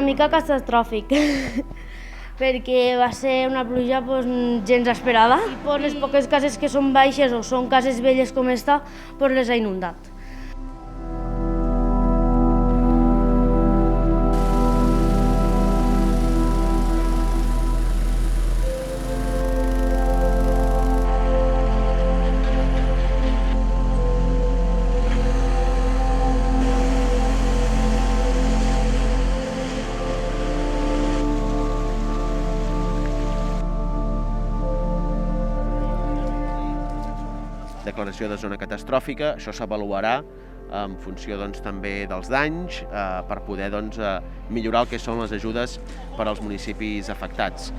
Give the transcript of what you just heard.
mica catastròfic, perquè va ser una pluja gens esperada i les poques cases que són baixes o són cases velles com esta, les ha inundat. Declaració de zona catastròfica, això s'avaluarà en funció també dels danys per poder millorar el que són les ajudes per als municipis afectats.